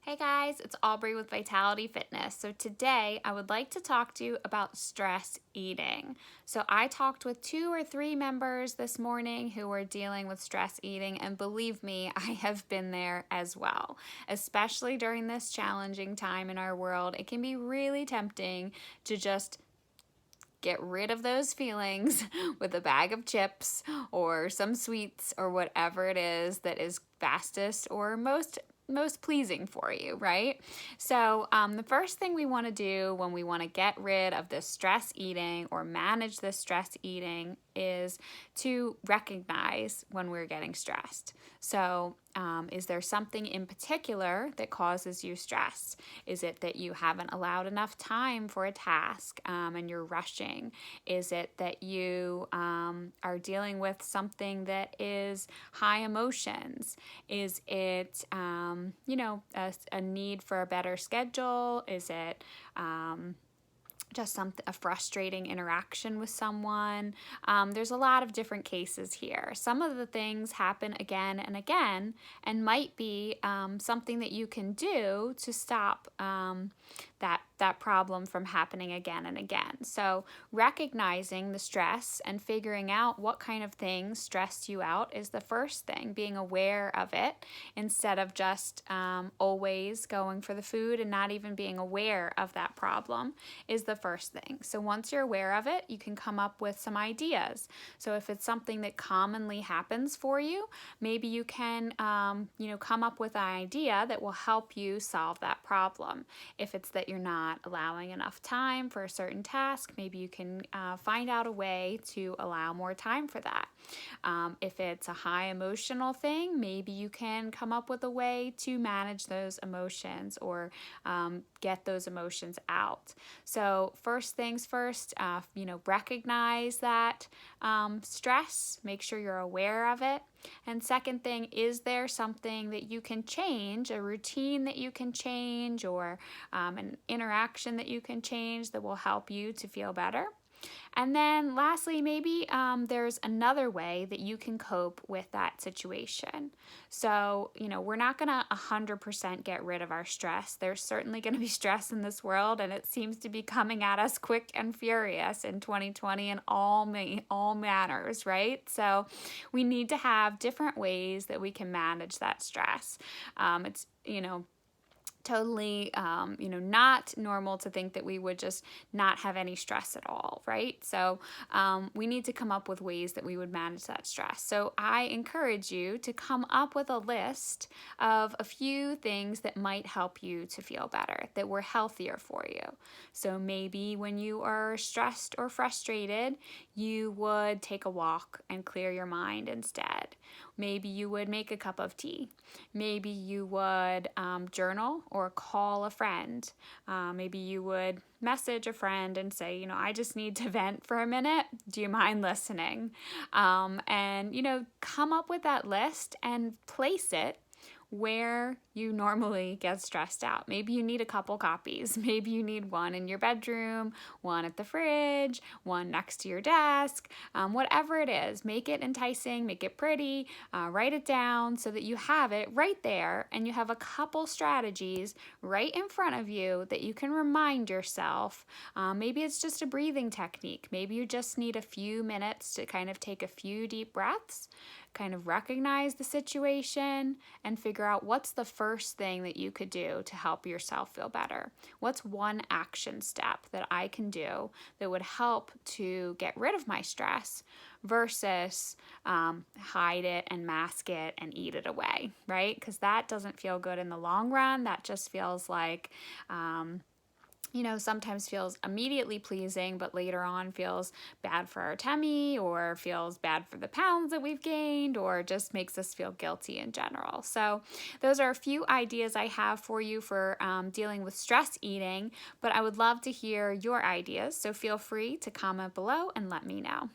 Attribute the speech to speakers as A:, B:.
A: Hey guys, it's Aubrey with Vitality Fitness. So today I would like to talk to you about stress eating. So I talked with 2 or 3 members this morning who were dealing with stress eating, and believe me, I have been there as well. Especially during this challenging time in our world, it can be really tempting to just get rid of those feelings with a bag of chips or some sweets or whatever it is that is fastest or most pleasing for you, right? So the first thing we want to do when we want to get rid of this stress eating or manage this stress eating is to recognize when we're getting stressed. So is there something in particular that causes you stress? Is it that you haven't allowed enough time for a task and you're rushing? Is it that you are dealing with something that is high emotions? Is it, a need for a better schedule? Is it just a frustrating interaction with someone? There's a lot of different cases here. Some of the things happen again and again and might be something that you can do to stop that problem from happening again and again. So recognizing the stress and figuring out what kind of things stressed you out is the first thing. Being aware of it instead of just always going for the food and not even being aware of that problem is the first thing. So once you're aware of it, you can come up with some ideas. So if it's something that commonly happens for you, maybe you can come up with an idea that will help you solve that problem. If it's that you're not allowing enough time for a certain task, maybe you can find out a way to allow more time for that. If it's a high emotional thing, maybe you can come up with a way to manage those emotions or get those emotions out. So first things first, recognize that stress, make sure you're aware of it. And second thing, is there something that you can change, a routine that you can change, or an interaction that you can change that will help you to feel better? And then lastly, maybe there's another way that you can cope with that situation. So, we're not going to 100% get rid of our stress. There's certainly going to be stress in this world, and it seems to be coming at us quick and furious in 2020 in all manners, right? So we need to have different ways that we can manage that stress. It's totally, not normal to think that we would just not have any stress at all, right? So we need to come up with ways that we would manage that stress. So I encourage you to come up with a list of a few things that might help you to feel better, that were healthier for you. So maybe when you are stressed or frustrated, you would take a walk and clear your mind instead. Maybe you would make a cup of tea. Maybe you would journal or call a friend. Maybe you would message a friend and say, I just need to vent for a minute. Do you mind listening? And come up with that list and place it where you normally get stressed out. Maybe you need a couple copies. Maybe you need one in your bedroom, one at the fridge, one next to your desk, whatever it is. Make it enticing, make it pretty, write it down so that you have it right there and you have a couple strategies right in front of you that you can remind yourself. Maybe it's just a breathing technique. Maybe you just need a few minutes to kind of take a few deep breaths, kind of recognize the situation and figure out what's the first thing that you could do to help yourself feel better. What's one action step that I can do that would help to get rid of my stress versus hide it and mask it and eat it away, right? Because that doesn't feel good in the long run. That just feels like sometimes feels immediately pleasing, but later on feels bad for our tummy or feels bad for the pounds that we've gained or just makes us feel guilty in general. So those are a few ideas I have for you for dealing with stress eating, but I would love to hear your ideas. So feel free to comment below and let me know.